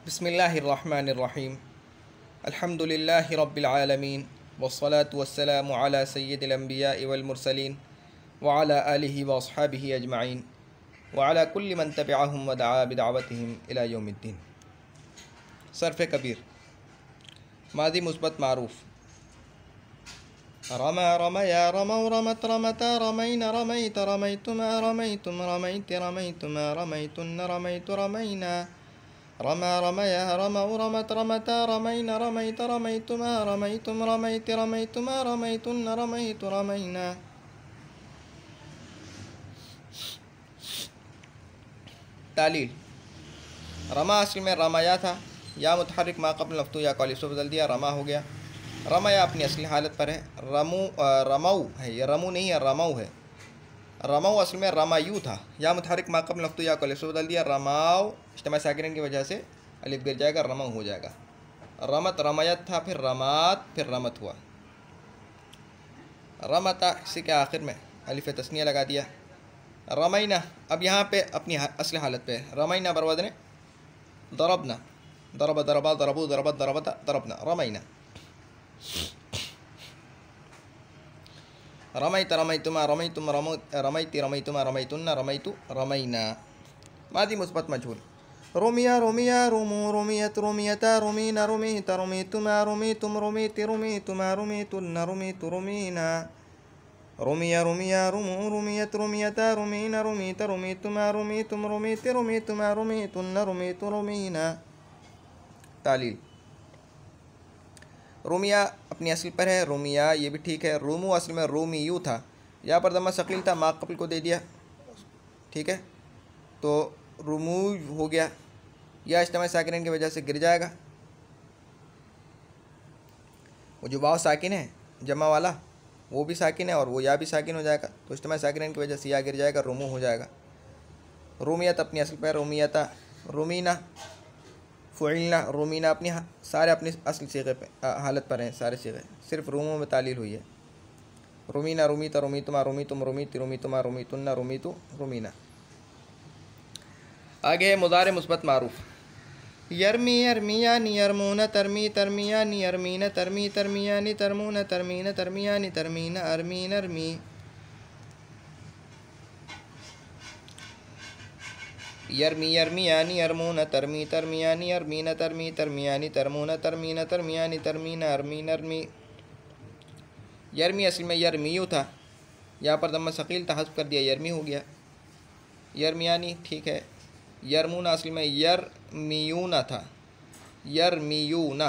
बिस्मिल्लाहिर्रहमानिर्रहीम अल्हम्दुलिल्लाहि रब्बिल आलमीन वस्सलातु वस्सलामु अला सय्यिदिल अंबियाइ वल मुरसलीन व अला आलिहि व अस्हाबिहि अजमाइन व अला कुल्लि मन तबिअहुम व दआ बिदअवतिहिम इला यौमिद्दीन। सर्फ़ कबीर। मादी मुस्बत मारूफ़। रमा रमया रमौ रमत रमता रमैना रमैत रमैतुमा रमैतुम रमैत रमैतुमा रमैतुन्न रमैतु रमैना रमा रमया रमौ रमत रमता रमैना रमैत रमैतुमा रमैतुम रमैत रमैतुमा रमैतुन्न रमैतु रमैना। तालील। रमा असल में रमाया था, या मुतहर्रिक मा क़ब्ल मफ्तूह या कॉलिफ से बदल दिया, रमा हो गया। रमाया अपनी असली हालत पर है, रमऊ है, ये रमू नहीं है, रमऊ है। रमऊ असल में रमायू था, या मुतहर्रिक मा क़ब्ल मफ्तूह या कॉलिफ से बदल दिया, रमाओ इज्तिमा साकिन की वजह से अलिफ गिर जाएगा, रमऊ हो जाएगा। रमत रमयत था, फिर रमात, फिर रमत हुआ। रमता इसी के आखिर में अलिफ तस्निया लगा दिया। रमैना अब यहाँ पे अपनी असली हालत पे है। रमैना बरवज़न दरबना, दरब दरबा दरबू दरबत दरबता दरबना, रमैना। रमैत रमैतुमा रमैतुम रमैति रमैतुमा रमैतुन्ना रमैतु रमैना। मादी मुस्बत मजहूल। रोमिया रोमिया रोमो रोमियत रोमियता रोमीना रोमीत रोमीतुमा रोमीतुम रोमीति रोमीतुमा रोमीतुन्न रोमीतु रोमीना। रोमिया रोमिया रोमो रोमियत रोमियता रोमीना रोमीत रोमीतुमा रोमीतुम रोमीति रोमीतुमा रोमीतुन्न रोमीतु रोमीना। तालील। रोमिया अपनी असल पर है, रोमिया ये भी ठीक है। रोमू असल में रोमियू था, यहाँ पर दम्मा शकील था, मा कबल को दे दिया, ठीक है, तो रोमू हो गया। या इज्तिमा साकिन की वजह से गिर जाएगा। वो जो वाव साकिन है जमा वाला, वो भी साकिन है और वो या भी साकिन हो जाएगा, तो इज्तिमा साकिन की वजह से या गिर जाएगा, रोमू हो जाएगा। रोमियत अपनी असल पर, रोमियता रोमीना फ़ुइलना रोमीना अपनी सारे अपनी असल सीगे पे हालत पर हैं, सारे सीगे, सिर्फ रोमों में तालील हुई है। रोमीना रोमीता रोमीतुमा रोमीतुम रोमीति रोमीतुमा रोमीतुन्ना रोमीतु रोमीना। आगे है मुज़ारे मुस्बत मारूफ़। यरमी यरमियानी यरमून तरमी तरमियानी यरमीन तरमी तरमियानी तरमून तरमीन तरमियानी तरमीन अरमीन अरमी। यरमी यरमियानी यरमून तरमी तरमियानी यरमीन तरमी तरमियानी तरमून तरमीन तरमियानी तरमीन अरमीन अरमी। यरमी असल में यरमीयू था, यहाँ पर दम्मा सकील था, हज़्फ़ कर दिया, यरमी हो गया। यरमियानी ठीक है। यरमूना असल में यरमीयूना था, यरमीयूना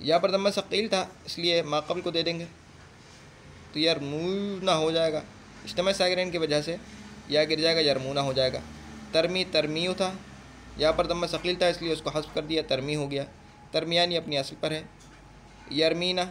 यहाँ पर दम्मा सकील था, इसलिए मा क़ब्ल को दे देंगे, तो यरमूना हो जाएगा। इज्तिमा साकिन की वजह से या गिर जाएगा, यरमूना हो जाएगा। तरमी तरमीयू था, यहाँ पर दम्मा सकील था, इसलिए उसको हज़्फ़ कर दिया, तरमी हो गया। तरमियानी अपनी असल पर है। यरमीना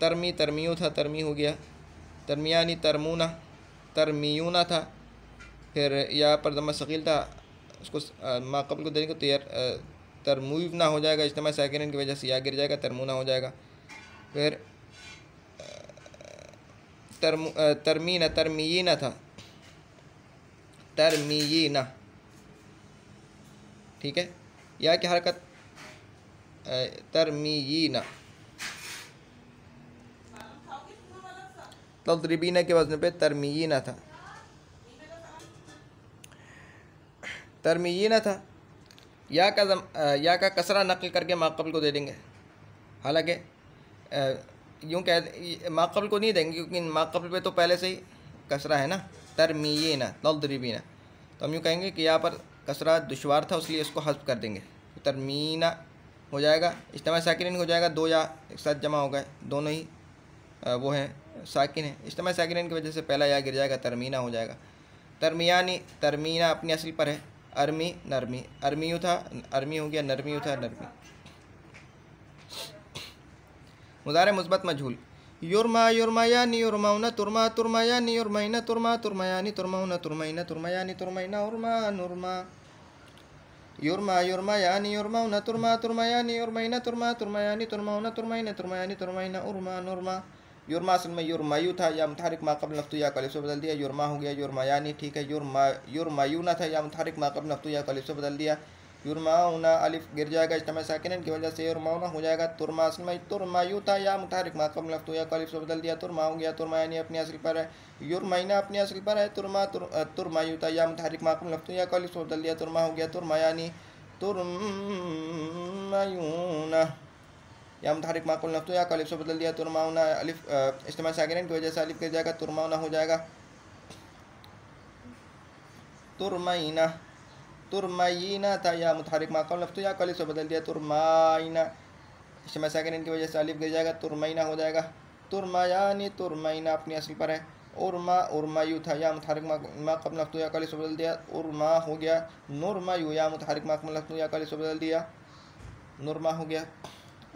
तरमी तरमीयू था, तरमी हो गया। तरमियानी तरमूना तरमीयूना था, फिर यहाँ पर दम्मा सकील था, उसको मा क़ब्ल को देंगे तो तरमूना हो जाएगा। इज्तिमा साकिन की वजह से या गिर जाएगा, तरमूना हो जाएगा। फिर तरमीना तरमीयीना था, तरमीयीना, ठीक है। या की हरकत तरमीयीना, तज़रिबीना के वज़न पे तरमीयीना था, तरमीयीना था। या का कसरा नकल करके मा क़ब्ल को दे देंगे, हालांकि यूँ कह मा क़ब्ल को नहीं देंगे क्योंकि मा क़ब्ल पे तो पहले से ही कसरा है ना, तरमीयीना तज़रिबीना, तो हम यूँ कहेंगे कि यहाँ पर कसरा दुशवार था, इसलिए इसको हज़्फ़ कर देंगे, तो तरमीना हो जाएगा। इज्तिमा साकिन हो जाएगा, दो या एक साथ जमा हो गए, दोनों ही वो हैं साकिन है। इज्तिमा साकिन की वजह से पहला या गिर जाएगा, तरमीना हो जाएगा। तरमियानी तरमीना अपनी असल पर है। अरमी नरमी, अरमीयू था, अरमी हो गया, नरमीयू था, नरमी। मुज़ारे मुस्बत मजहूल। युरमा युरमायानी युरमाउना तुरमा तुरमायानी युरमैना तुरमा तुरमायानी तुरमाउना तुरमैना तुरमायानी तुरमैना उरमा नुरमा। युरमा युरमायानी युरमाउना तुरमा तुरमायानी युरमैना तुरमा तुरमायानी तुरमाउना तुरमैना तुरमायानी तुरमैना उरमा नुरमा। युरमा असल में युरमायू था, या मुतहरिक मा क़ब्ल नफ्तु या कलिफ से बदल दिया, युरमा हो गया युरमायानी, ठीक है। युरमायूना था, या मुतहरिक मा क़ब्ल नफ्तु या कलिफ से बदल दिया, युरमाउना अलिफ गिर जाएगा इज्तिमा साकिनैन की वजह से, युरमाउना हो जाएगा। तुरमा असल में तुरमायू था, या मुतहरिक मा क़ब्ल नफ्तु या कलिफ से बदल दिया, तुरमा हो गया। तुरमायानी अपनी असल पर है, युरमाइना अपनी असल पर है। तुरमायू था, या मुतहरिक मा क़ब्ल नफ्तु या कलिफ से बदल दिया, तुरमा हो गया। तुरमायानी तुरमायूना, या मुतहरिक मा क़ब्ल नफ्तु या कलिफ से बदल दिया, तुरमाउना अलिफ इज्तिमा साकिनैन की वजह से अलिफ गिर जाएगा, तुरमाउना हो जाएगा। तुरमाइना, तुरमाइना था, या मुतहरिक मा क़ब्ल नफ्तु या कलिफ से बदल दिया, तुरमाइना इज्तिमा साकिनैन की वजह से अलिफ गिर जाएगा, तुरमाइना हो जाएगा। तुरमायानी, तुरमाइना अपनी असल पर है। उरमा, उरमायू था, या मुतहरिक मा क़ब्ल नफ्तु या कलिफ से बदल दिया, उरमा हो गया। नुरमायू, या मुतहरिक मा क़ब्ल नफ्तु या कलिफ से बदल दिया, नुरमा हो गया।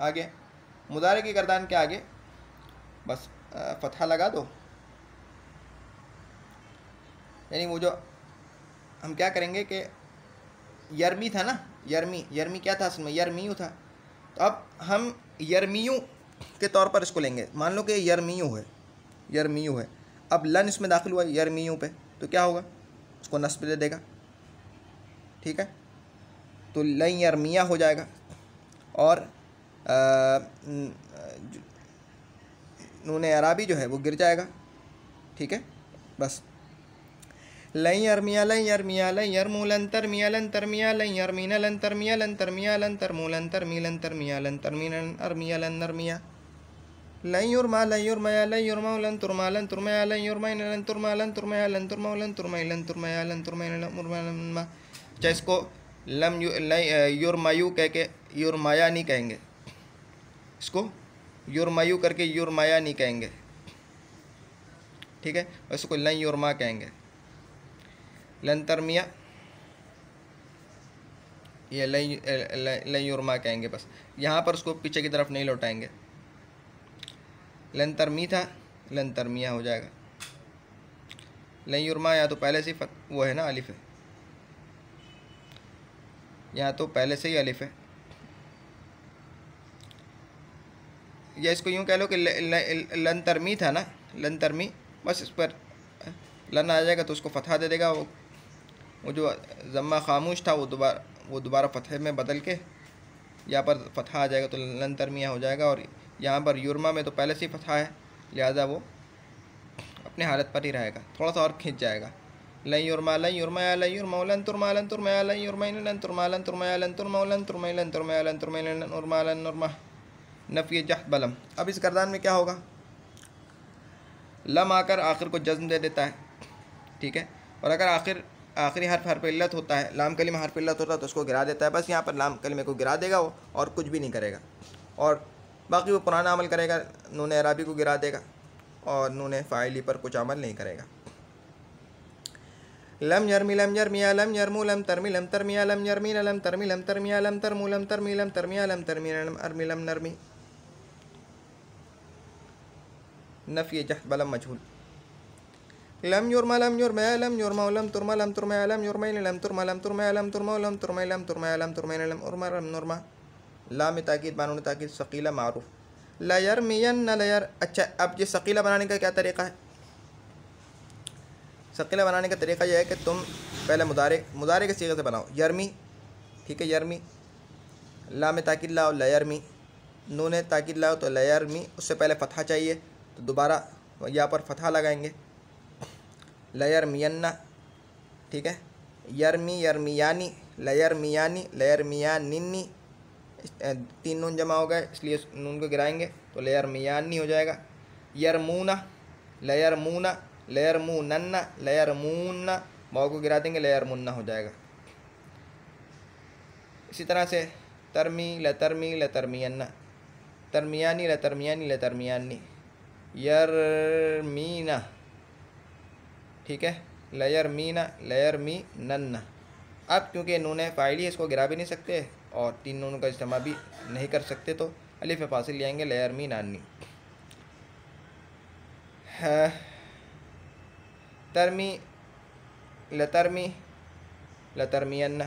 आगे मुदारे की गर्दान के आगे बस फतहा लगा दो, यानी वो जो हम क्या करेंगे कि यरमी था ना, यरमी, यरमी क्या था असल में, यरमीयू था। तो अब हम यरमीयू के तौर पर इसको लेंगे। मान लो कि यरमीयू है, यरमीयू है, अब लन इसमें दाखिल हुआ यरमीयू पे, तो क्या होगा, उसको नस्ब दे देगा, ठीक है। तो लन यरमिया हो जाएगा, और नून अराबी जो है वो गिर जाएगा, ठीक है। बस लन यरमिया, लन यरमिया, लन यरमू, लन तरमिया, लन तरमिया, लन यरमीना, लन तरमिया, लन तरमिया, लन तरमू, लन तरमी, लन तरमिया, लन तरमीना, लन अरमिया, लन नरमिया, लन युरमा, लन युरमया, लन युरमा, लन तुरमा, लन तुरमया, लन युरमैन, लन तुरमा, लन तुरमया, लन तुरमा, लन तुरमै, लन तुरमया, लन तुरमैन, लन मुरमा, लन मा। अच्छा, इसको लम युरमायू कह के युरमाया नहीं कहेंगे, इसको युरमायू करके युरमाया नहीं कहेंगे, ठीक है। इसको लन युरमा कहेंगे, लन तरमिया, ये लन युरमा कहेंगे। बस यहाँ पर उसको पीछे की तरफ नहीं लौटाएंगे। लन तरमी था, लन तरमिया हो जाएगा। लन युरमा या तो पहले से वो है ना, अलिफ है, यहाँ तो पहले से ही अलिफ है, या इसको यूँ कह लो कि लन तरमी था ना, लन तरमी, बस इस पर लन आ जाएगा तो उसको फतहा दे देगा। वो जो ज़म्मा खामोश था वो दोबारा फतहे में बदल के यहाँ पर फतहा आ जाएगा, तो लन तरमिया हो जाएगा। और यहाँ पर युरमा में तो पहले से ही फतहा है, लिहाजा वो अपने हालत पर ही रहेगा, थोड़ा सा और खींच जाएगा। लन युरमा, लन युरमया, लन युरमा, लन तुरमा, लन तुरमया, लन युरमैन, लन तुरमा, लन तुरमया, लन तुरमा, लन तुरमै, लन तुरमया, लन तुरमैन, लन उरमा, लन नुरमा, नफ़ी जहद बलम। अब इस गर्दान में क्या होगा, लम आकर आखिर को जज्म दे देता है, ठीक है। और अगर आखिरी हर्फ इल्लत होता है, लाम कलिमा हर्फ इल्लत होता है, तो उसको गिरा देता है। बस यहाँ पर लाम कलिमे को गिरा देगा वो, और कुछ भी नहीं करेगा। और बाकी वो पुराना अमल करेगा, नून अराबी को गिरा देगा और नून फ़ाइली पर कुछ अमल नहीं करेगा। लम यरमी, लम यरमिया, लम यरमू, लम तरमी, लम तरमिया, लम यरमीना, लम तरमी, लम तरमिया, लम तरमू, लम तरमी, लम तरमिया, लम तरमीना, लम अरमी, लम नरमी, नफ़ी जहद बलम मजहूल। लम युरमा, लम युरमया, लम युरमा, लम तुरमा, लम तुरमया, लम युरमैन, लम तुरमा, लम तुरमया, लम तुरमा, लम तुरमै, लम तुरमया, लम तुरमैन, लम उरमा, लम नुरमा, लाम ताकीद बानून ताकीद सकीला मारूफ। ला यरमियन, ला यर। अच्छा, अब ये सकीला बनाने का क्या तरीक़ा है, सकीला बनाने का तरीक़ा यह है कि तुम पहले मुदारे के सीगे से बनाओ, यरमी, ठीक है, यरमी, लाम ताकीद लाओ, ला यरमी, नून ताकीद लाओ तो ला यरमी, उससे पहले फ़तहा चाहिए तो दोबारा यहाँ पर फ़तहा लगाएंगे, ला यरमियन्ना, ठीक है। यरमी, यरमियानी, ला यरमियानी, ला यरमियानिन्नी, 3 नून जमा हो गए इसलिए नून को गिराएंगे तो ला यरमियानी हो जाएगा। यरमूना, ला यरमूना, ला यरमूनन्ना, ला यरमून्ना, वाव को गिरा देंगे, ला यरमुन्ना हो जाएगा। इसी तरह से तरमी, ला तरमी, ला तरमियन्ना, तरमियानी, ला तरमियानी, ला तरमियानी, यरमीना, ठीक है, ला यरमीना, ला यरमीनन्ना। अब क्योंकि नून फ़ाइली है, इसको गिरा भी नहीं सकते और 3 नून का इस्तेमाल भी नहीं कर सकते, तो अलिफ फासिल ले आएंगे, ला यरमीनानी। तरमी, ला तरमी, ला तरमियन्ना,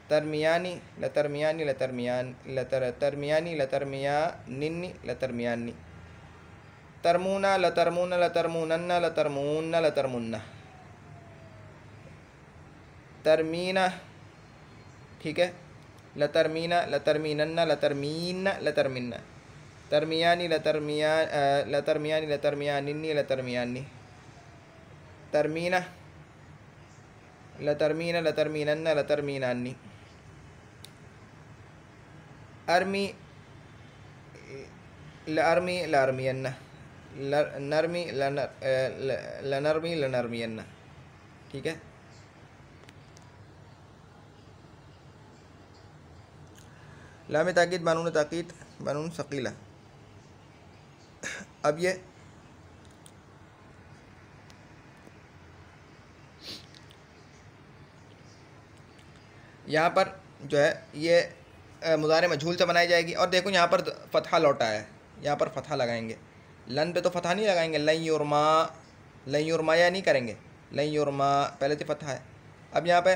तरमियानी, ला तरमियानी, ला तरमियान, ला तरमियानी, ला तरमियानिन्नी, ला तरमियानी, तरमूना लतरमून लतरमूनन्ना लतरमून लतरमुन्ना, तरमीना, ठीक है, लतरमीना लतरमीनन्ना लतरमीन लतरमिन्ना, तरमियानी लतरमिया लतरमियानी लतरमियानिन्नी लतरमियानी, तरमीना लतरमीना लतरमीनन्ना लतरमीनानी, अरमी लअरमी लअरमियन्ना, नरमी लनरमी लनरमियन्ना, ठीक है। लाम ताकीद बानून ताकीद बानून सकीला। अब ये यहाँ पर जो है ये मुज़ारे मजहूल से बनाई जाएगी। और देखो यहाँ पर फ़तहा लौटा है, यहाँ पर फ़तहा लगाएंगे। लन पे तो फ़तहा नहीं लगाएंगे, लन युरमा, लन युरमाया नहीं करेंगे, लन युरमा पहले से फ़तहा है। अब यहाँ पे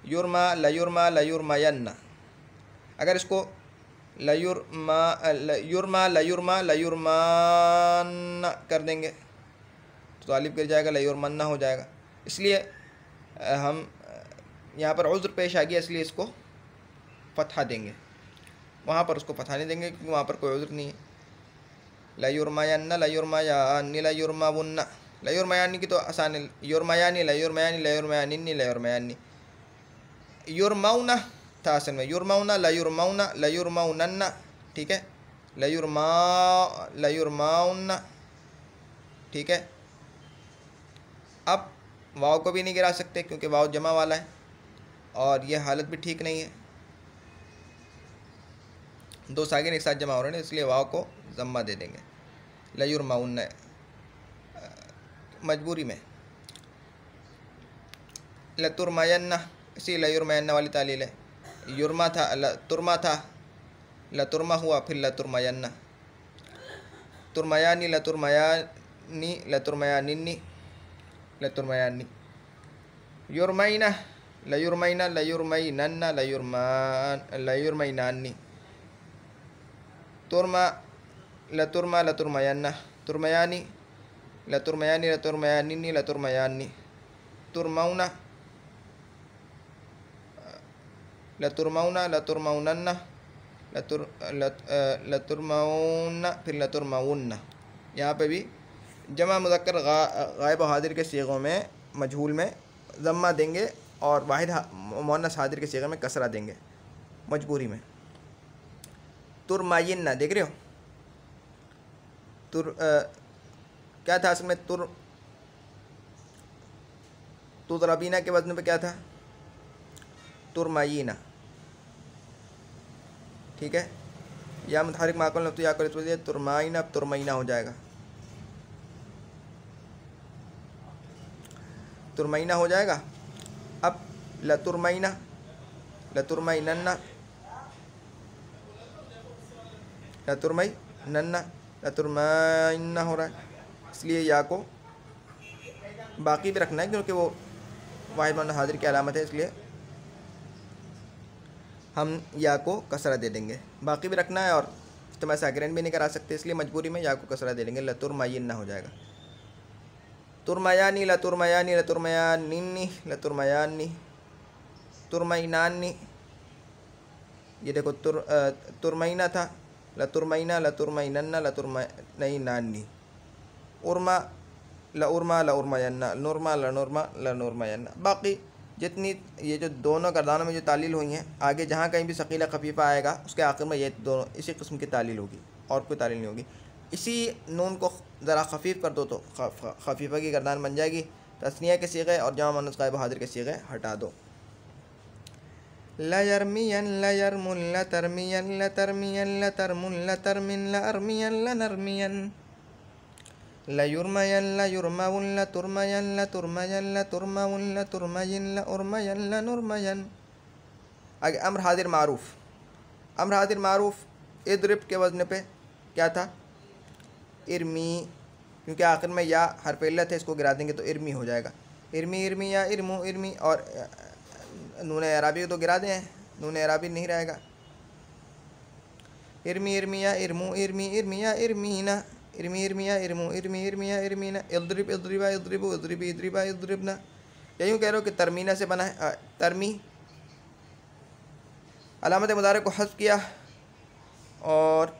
युरमा लयुरमा लयुरमायन्ना, अगर इसको लयुरमा लयुरमा लयुरमा लयुरमान कर देंगे तो तालिब गिर जाएगा, लयुरमन्ना हो जाएगा। इसलिए हम यहाँ पर उज़्र पेश आ गया, इसलिए इसको फ़तहा देंगे, वहाँ पर उसको फ़तहा नहीं देंगे क्योंकि वहाँ पर कोई उज़्र नहीं है। लयुरमायन्ना लयुरमायानी लयुरमावुन्ना, लयुरमायानी की तो आसान है, युरमायानी लयुरमायानी लयुरमायानिन्नी लयुरमायानी, युरमाउना था असल में, युरमाउना लयुरमाउना लयुरमाउनन्ना, ठीक है, लयुरमाउन्ना, ठीक है। अब वाव को भी नहीं गिरा सकते क्योंकि वाव जमा वाला है और ये हालत भी ठीक नहीं है, दो सागिन एक साथ जमा हो रहे हैं, इसलिए वाव को ज़म्मा दे देंगे। लयुरमाउन्ना मजबूरी में, लतुरमायन्ना, इसी लयुरमायन्ना वाली तालील है। युरमा था तुरमा था, लतुरमा हुआ, फिर लतुरमायन्ना, तुरमयानी लतुरमयानी लतुरमयानिन्नी लतुरमयानी, युरमैना लयुरमैना लयुरमैनन्ना लयुरमैनानी, तुरमा लतुरमा लतुरमयन्ना, तुरमयानी लतुरमयानी लतुरमयानिन्नी लतुरमयानी, तुरमौना लतुरमौना लतुरमौनन्ना लतुरमौना, फिर लतुरमउन्ना। यहाँ पे भी जमा मुज़क्कर गायब हाजिर के सीगों में मजहूल में ज़म्मा देंगे और वाहिद मुअन्नस हाजिर के सीगे में कसरा देंगे मजबूरी में। तुरमायिन्ना देख रहे हो, क्या था असल में, तुदरबीना के वज़न पे क्या था, तुरमायीना, ठीक है। या मुतहरिक माकूल नफ्स या कर तुरमाइना, अब तुरमैना हो जाएगा, तुरमैना हो जाएगा। अब लतुरमैना लतुरमैनन्ना लतुरमैनन्ना लतुरमैना हो रहा है, इसलिए या को बाकी भी रखना है क्योंकि वो वाहिद मुअन्नस हाजिर की अलामत है, इसलिए हम या को कसरा दे देंगे। बाकी भी रखना है और इस्तेमाल साकिरैन भी नहीं करा सकते, इसलिए मजबूरी में या को कसरा दे देंगे, लतुरमयिन्ना हो जाएगा। तुरमयानी लतुरमयानी लतुरमयानिन्नी लतुरमयानी, तुरमैनानी, ये देखो तुरमैना था, लतुरमैना लतुरमैनन्ना लतुरमैनानी, उर्मा लउर्मा लउर्मयन्ना, नुरमा लनुरमा लनुरमयन्ना। बाकी जितनी ये जो दोनों गर्दानों में जो तालील हुई हैं, आगे जहाँ कहीं भी सकीला खफीफ़ा आएगा उसके आखिर में ये दोनों इसी किस्म की तालील होगी और कोई तालील नहीं होगी। इसी नून को ज़रा खफीफ़ कर दो तो खफीफ़ा की गर्दान बन जाएगी। तस्निया के सीगे और जमा मुअन्नस गायब हाजिर के सीगे हटा दो। लयरमियन लयरमुन लतरमियन लतरमियन लतरमुन लतरमिन लअरमियन लनरमियन, लयुरमयन लयुरमउन लतुरमयन लतुरमयन लतुरमउन लतुरमयिन लउरमयन लनुरमयन। आगे अम्र हाजिर मारूफ़, अम्र हाजिर मारूफ़ इद्रिब के वज़न पे क्या था, इरमी, क्योंकि आखिर में या हर्फ़ इल्लत है, इसको गिरा देंगे तो इरमी हो जाएगा। इरमी इरमी या इरमू इरमी, और नून एराबी तो गिरा दें, नून एराबी नहीं रहेगा। इरमी इरमी या इरमू इरमी इरमी या इरमीना, इरमी इरमिया इरमू इरमी इरमिया इरमीना इल्द्रिब इल्द्रिबा इल्द्रिबू इल्द्रिबी इद्रिबा इल्द्रिबना। या यूँ कह रहे हो कि तरमीना से बना है तरमी। अलामत मुदारे को हस्फ किया और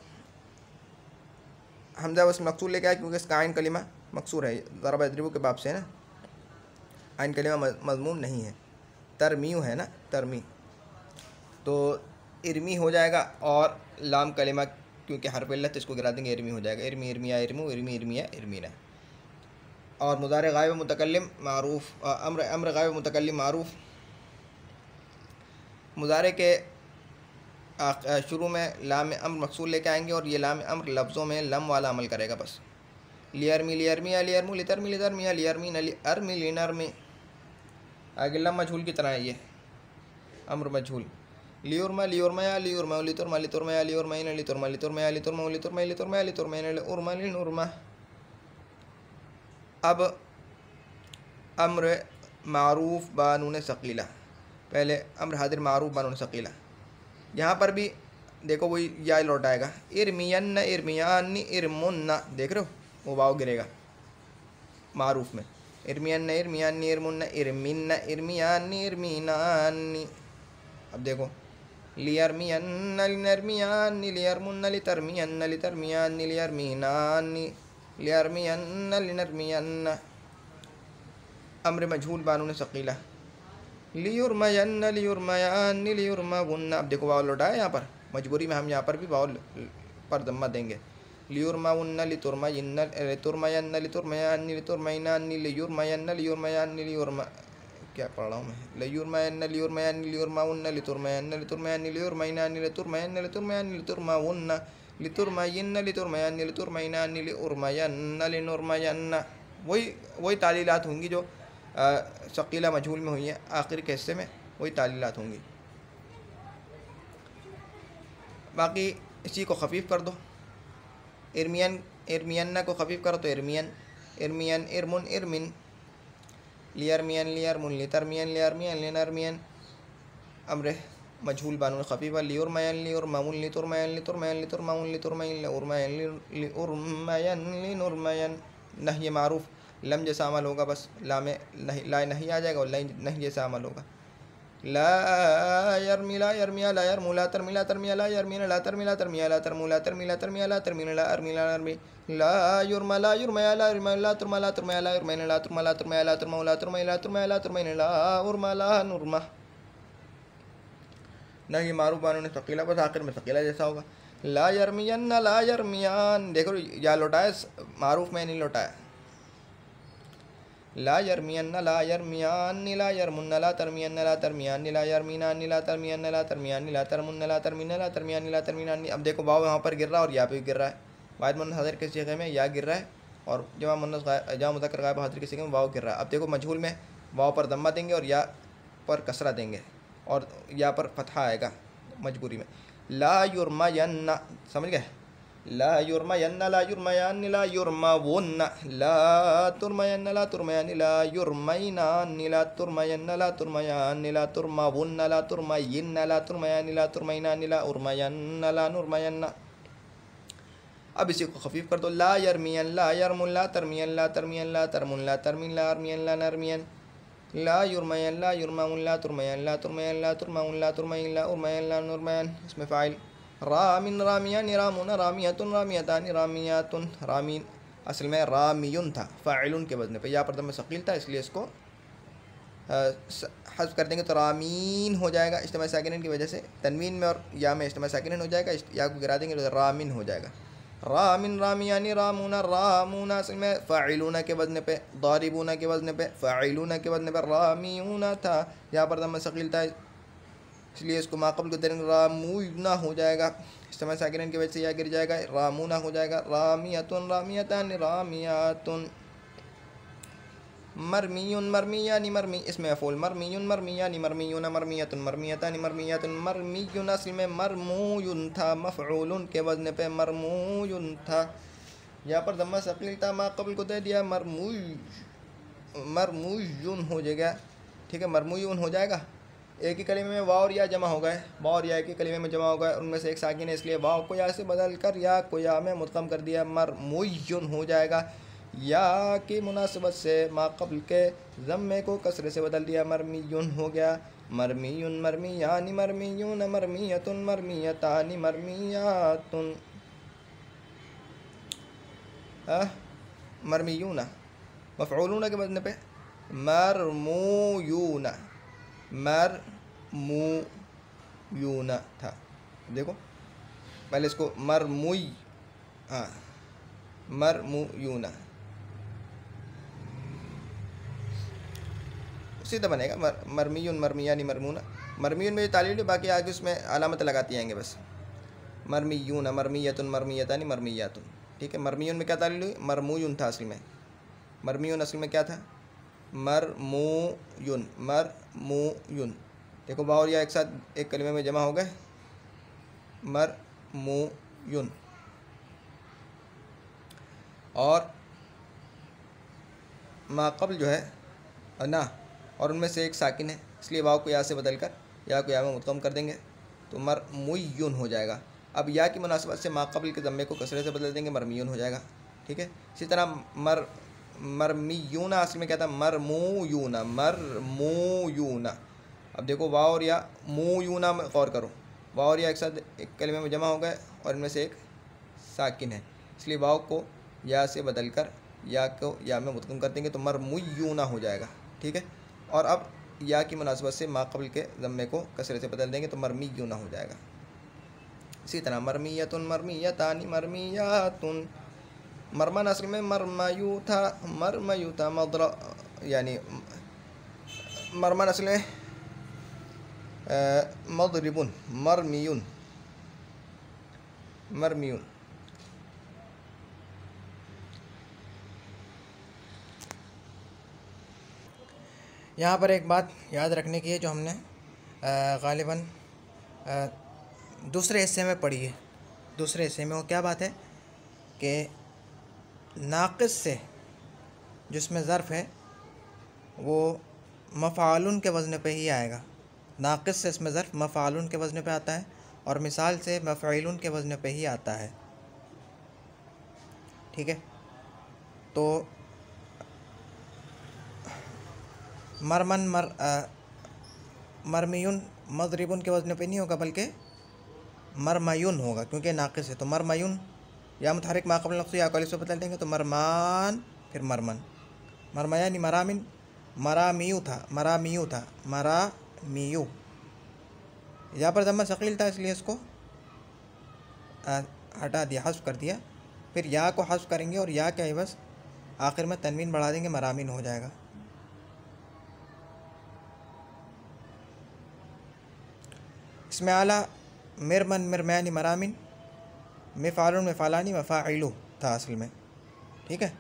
हमजा बस मकसूर लेके आया क्योंकि इसका आइन कलिमा मकसूर है, ज़रबा यद्रिबू के बाब से है ना, आइन कलिमा मज़मूम नहीं है, तरमीयू है ना तरमी, तो इरमी हो जाएगा। और लाम कलिमा क्योंकि हर्फ इल्लत इसको गिरा देंगे, इरमी हो जाएगा। इरमी इरमिया इरमू इरमी इरमिया इरमीना। और मुदारे गायब मुतकल्लिम मारूफ अम्र अम्र गायब मुतकल्लिम मारूफ। मुदारे के शुरू में लाम अम्र मकसूर लेके आएंगे और ये लाम अम्र लफ्ज़ों में लम वाला अमल करेगा बस। लियरमी लियरमिया लियरमू लितरमी लितरमिया लियरमी लियरमी लिनरमी। आगे लम मजहूल की तरह है ये अम्र मजहूल। लियुरमा लियुरमया लियुरमा लितुरमा लितुरमया लियुरमैन लितुरमा लितुरमया लितुरमा लितुरमा लितुरमया लितुरमैन लिउरमा लिनुरमा। अब अम्र मारूफ बानून सकीला, पहले अम्र हाजिर मारूफ बानून सकीला, यहाँ पर भी देखो वही या लौटाएगा। इरमियन इरमियान इरमुन्ना, देख रहे हो वो वाव गिरेगा मारूफ में। इरमियन इरमियान इरमुन्ना इरमिन्ना इरमियान इरमीनानी। अब देखो लियरमियन लिनरमियान लियरमुन्ना लितरमियन लितरमियान लियरमीनानी लियरमियन लिनरमियन। अम्र मजहूल बानून सकीला। लियुरमयन लियुरमयान लियुरमावुन्ना। अब देखो वाव लौटा है यहाँ पर, मजबूरी में हम यहाँ पर भी वाव पर दम्मा देंगे। लियुरमावुन्ना लितुरमयन लितुरमयन लितुरमयान लितुरमैनान लियुरमयन लियुरमयान लियुरमा, क्या पढ़ रहा हूँ मैं, लियुरमयन लियुरमयान लियुरमावुन्ना लितुरमयन लितुरमयान लियुरमैनान लितुरमयन लितुरमयान लितुरमावुन्ना लितुरमयन लितुरमयान लितुरमैनान लिउरमयन लिनुरमयन। वही तालीलात होंगी जो शकीला मजहूल में हुई है, आखिर के हिस्से में वही तालीलात होंगी। बाकी इसी को ख़फीफ़ कर दो, इरमियन इरमियन्ना को ख़फीफ़ करो तो इरमियन इरमियन इरमुन इरमिन। लियरमियन लियरमुन लितरमियन लियरमियन लिनरमियन। अम्र मजहूल बानून ख़फीफ़ा। लियुरमयन लियुरमाउन लितुरमयन लितुरमयन लितुरमाउन लितुरमयन लिउरमयन लिउरमयन लिनुरमयन। नही मारूफ लम जैसा अमल होगा, बस लाम ला नहीं आ जाएगा और ला नहीं जैसा अमल होगा। ला यरमी ला यरमिया ला यरमू ला तरमी ला तरमिया ला यरमीना ला तरमी ला तरमिया ला तरमू ला तरमी ला तरमिया ला तरमीना ला अरमी ला अरमी। ला युरमा ला युरमया ला युरमा ला तुरमा ला तुरमया ला युरमैना ला तुरमा ला तुरमया ला तुरमा ला तुरमया ला तुरमया ला तुरमैना ला उरमा ला नुरमा। नहीं मारूफ बानून सकीला, बस आखिर में सकीला जैसा होगा। ला यरमियन ला यरमियान, देखो या लौटाए मारूफ में नहीं लौटाया। ला यरमियन ला यरमियान ला यरमुन ला तरमियन ला तरमियान ला यरमीनान ला तरमियन ला तरमियान ला तरमुन ला तरमीन ला तरमियान ला तरमीनान। अब देखो वाव यहाँ पर गिर रहा है और यहाँ पे भी गिर रहा है। वाहिद मुन्नस हाज़िर के सीगे में या गिर रहा है और जमा मुज़क्कर गायब हाज़िर के सीगे में वाव गिर रहा है। अब देखो मजहूल में वाव पर दम्मा देंगे और या पर कसरा देंगे और या पर फतहा आएगा मजबूरी में। ला युरमयन, समझ गए। ला युरमयन ला युरमयान ला युरमावुन्न ला तुरमयन ला तुरमयान ला युरमैनान ला तुरमयन ला तुरमयान ला तुरमावुन्न ला तुरमयिन ला तुरमयान ला तुरमैनान ला उरमयन ला नुरमयन। अब इसी को ख़फीफ़ कर दो। ला यरमियन ला यरमुन ला तरमियन ला तरमियन ला तरमुन ला तरमिन ला अरमियन ला नरमियन। ला युरमयन ला युरमाउन ला तुरमयन ला तुरमयन ला तुरमाउन ला तुरमयन ला उरमयन ला नुरमयन। इसमें फ़ाइल रामिन रामियान रामुन रामियतुन रामियतान रामियातुन। रामीन असल में रामियुन था, फ़ाइलुन के वज़न पे, या पर दम में सकील था इसलिए इसको हज़्फ़ कर देंगे तो रामीन हो जाएगा। इज्तिमा साकिनैन की वजह से तनवीन में और या में इज्तिमा साकिनैन हो जाएगा, या को गिरा देंगे तो रामिन हो जाएगा। रामिन रामियानी रामुना रामुना असल में फ़ाइलूना के वज़न पे, दारिबूना के वज़न पे, फ़ाइलूना के वज़न पे रामियूना था, यहाँ पर दम में सकील था इसलिए इसको माक़बल को देंगे रामूना हो जाएगा। इज्तिमा साकिनैन की वजह से या गिर जाएगा, रामूना हो जाएगा। रामियतुन रामियतान रामियातुन। मरमियुन मरमियानी मरमी, इसमें अफ़ूल मरमियुन मरमियानी मरमियुन मरमियतुन मरमियतानी मरमियतुन। मरमियुन असल में मरमूयुन था, मफ़ऊलुन के वज़न पे मरमूयुन था, यहाँ पर दम्मा सकील था, माक़बल को दे दिया मरमूयुन हो जाएगा। ठीक है, मरमूयुन हो जाएगा एक ही कलीमे में वाव और या जमा हो गए, वाव और या एक ही कलीमे में जमा हो गए, उनमें से एक साकिन है, इसलिए वाव को या से बदल कर या को या में मुद्गम कर दिया, मरमुयुन हो जाएगा। या की मुनासिबत से माक़ब्ल के ज़म्मे को कसरे से बदल दिया, मरमियुन हो गया। मरमियुन मरमियानी मरमियून मरमियतुन मरमियतानी मरमियातुन मरमियूना मफ़ऊलूना के वज़न पे मरमूयूना मरमूयूना था। देखो पहले इसको मरमुई, हाँ मरमूयूना सीधा बनेगा। मरमियुन मरमियानी मरमूना, मरमियुन में तालील, बाकी आगे उसमें अलामत लगाती आएंगे बस। मरमियून मरमियतुन मरमियतानी मरमियातुन, ठीक है। मरमियुन में क्या तालील हुई, मरमूयुन था असल में। मरमियुन असल में क्या था, मरमूयुन मरमूयुन। देखो वाव और या एक साथ एक कलिमे में जमा हो गए, मरमूयुन। और माक़ब्ल जो है ना, और उनमें से एक साकिन है, इसलिए वाव को या से बदल कर या को या में मुद्गम कर देंगे तो मरमुयुन हो जाएगा। अब या की मुनासिबत से माक़ब्ल के ज़म्मे को कसरे से बदल देंगे, मरमियुन हो जाएगा, ठीक है। इसी तरह मरमियूना असल में क्या था, मरमूयूना मरमूयूना। अब देखो वाव और या मूयूना में गौर करो, वाव और या एक साथ एक कलिमे में जमा हो गए और इनमें से एक साकिन है, इसलिए वाव को या से बदल कर या को या में मुद्गम कर देंगे तो मरमुयूना हो जाएगा, ठीक है। और अब या की मुनासिबत से माक़ब्ल के ज़म्मे को कसरे से बदल देंगे तो मरमियूना हो जाएगा। इसी तरह मरमियतुन मरमियतानी मरमियातुन। मरमन असल में मरमयू था मदर, यानी मरमन असल में मदरिबुन मरमियुन मरमियुन। यहाँ पर एक बात याद रखने की है जो हमने ग़ालिबन दूसरे हिस्से में पढ़ी है। दूसरे हिस्से में वो क्या बात है कि नाक़िस से जिसमें ज़र्फ़ है वो मफ़ालुन के वज़न पे ही आएगा। नाक़िस से इसमें ज़र्फ़ मफ़ालुन के वज़न पे आता है और मिसाल से मफ़ईलुन के वज़न पे ही आता है, ठीक है। तो मरमन मरमियुन मदरिबुन के वज़न पे नहीं होगा बल्कि मरमयुन होगा, क्योंकि नाक़िस है। तो मरमयुन या मुतहरिक माक़ब्ल नक़्स या कॉलिस से बदल देंगे तो मरमान फिर मरमन। मरमयानी मरामिन मरामियू था मरामियू। यहाँ पर ज़म्मा सकील था इसलिए इसको हटा दिया, हस्फ़ कर दिया। फिर या को हस्फ़ करेंगे और या के बस आखिर में तनवीन बढ़ा देंगे, मरामिन हो जाएगा। इसमें आला मिरमन मिरमयानी मरामिन, मिफ़ालुन मिफ़ालानी मफ़ाइलु था असल में, ठीक है।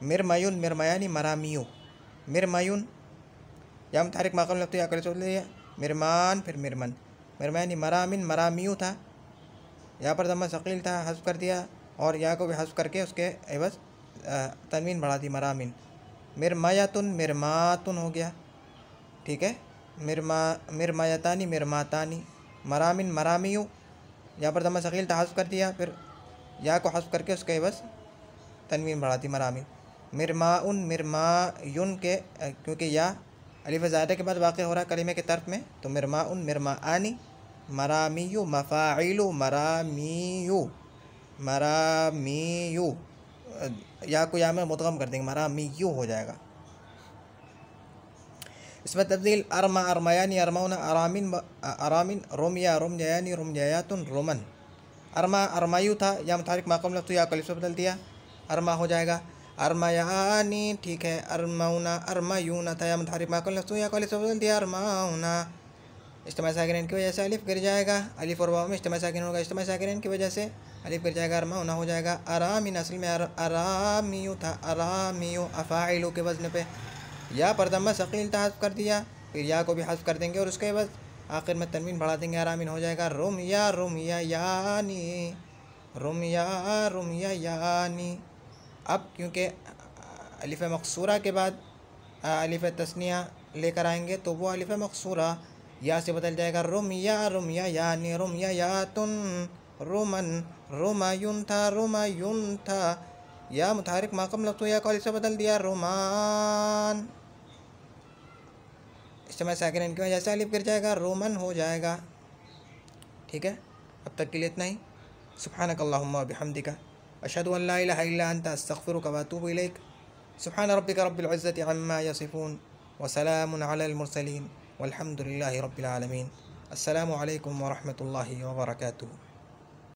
मिरमयुन मिरमयानी मरामियु, मिरमयुन या मुतहरिक माक़ब्ल नक़्स या कॉलिस से बदल दिया, मिरमान फिर मिरमन। मिरमयानी मरामिन मरामियु था, यहाँ पर ज़म्मा सकील था, हस्फ़ कर दिया और या को भी हस्फ़ करके उसके एवज़ तनवीन बढ़ा दी, मरामिन। मिरमयतुन मिरमातुन हो गया, ठीक है। मिरमयतानी मिरमातानी। मरामिन मरामियु, यहाँ पर ज़म्मा सकील था, हस्फ़ कर दिया, फिर या को हस्फ़ करके उसके एवज़ तनवीन बढ़ा दी, मरामिन। मिरमाउन मिरमायुन के क्योंकि या अलिफ़ ज़ायदा के बाद वाक़े हो रहा है कलिमे के तर्फ़ में, तो मिरमाउन मिरमाआनी मरामियु मफ़ाइलु मरामियु मरामियु। या को या में मुद्गम कर देंगे, मरामियु हो जाएगा। इसमें तब्दील अरमा अरमयानी अरमौना अरामिन अरामिन रोमिया रोमयानी रोमयातुन रोमन। अरमा अरमायु था, या मुतहरिक माक़ब्ल नक़्स या कॉलिस से बदल दिया, अरमा हो जाएगा। अरमयानी, ठीक है। अरमौना अरमयूना था, या मुतहरिक माक़ब्ल नक़्स या कॉलिस से बदल दिया, अरमौना। इज्तिमा साकिनैन की वजह से अलिफ गिर जाएगा, अलिफ और वाव में इज्तिमा साकिन होगा, इज्तिमा साकिनैन की वजह से अलिफ गिर जाएगा, अरमौना हो जाएगा। अरामिन असल में अरामियु था, अरामियु अफ़ाइलु के वज़न पे। या पर ज़म्मा सकील था, हस्फ़ कर दिया, फिर या को भी हस्फ़ कर देंगे और उसके बाद आखिर में तनवीन बढ़ा देंगे, अरामिन हो जाएगा। रुमया रुमया यानी रुमया रुमया यानी। अब क्योंकि अलिफ़ मक़सूरा के बाद अलिफ़ तस्निया लेकर आएंगे तो वो अलिफ मकसूरा, या से बदल जाएगा रुमिया रुमिया यानी रुमिया यातुन, रोमन रोमायुन था रोमायुन था। या मुतहरिक माकम लफ्ज़ या कॉल से बदल दिया रोमान। इस्तेमाल साकिन की वजह से अलिफ गिर जाएगा, रोमन हो जाएगा। ठीक है, अब तक के लिए इतना ही। सुब्हानक अल्लाहुम्मा व बिहम्दिका अशहदु अन ला इलाहा इल्ला अंता अस्तगफिरुका व अतूबु इलैक। सुब्हान रब्बिका रब्बिल इज़्ज़ति अम्मा यसिफून व सलामुन अलल मुरसलीन वल्हम्दुलिल्लाहि रब्बिल आलमीन। अस्सलामु अलैकुम व रहमतुल्लाहि व बरकातुहू।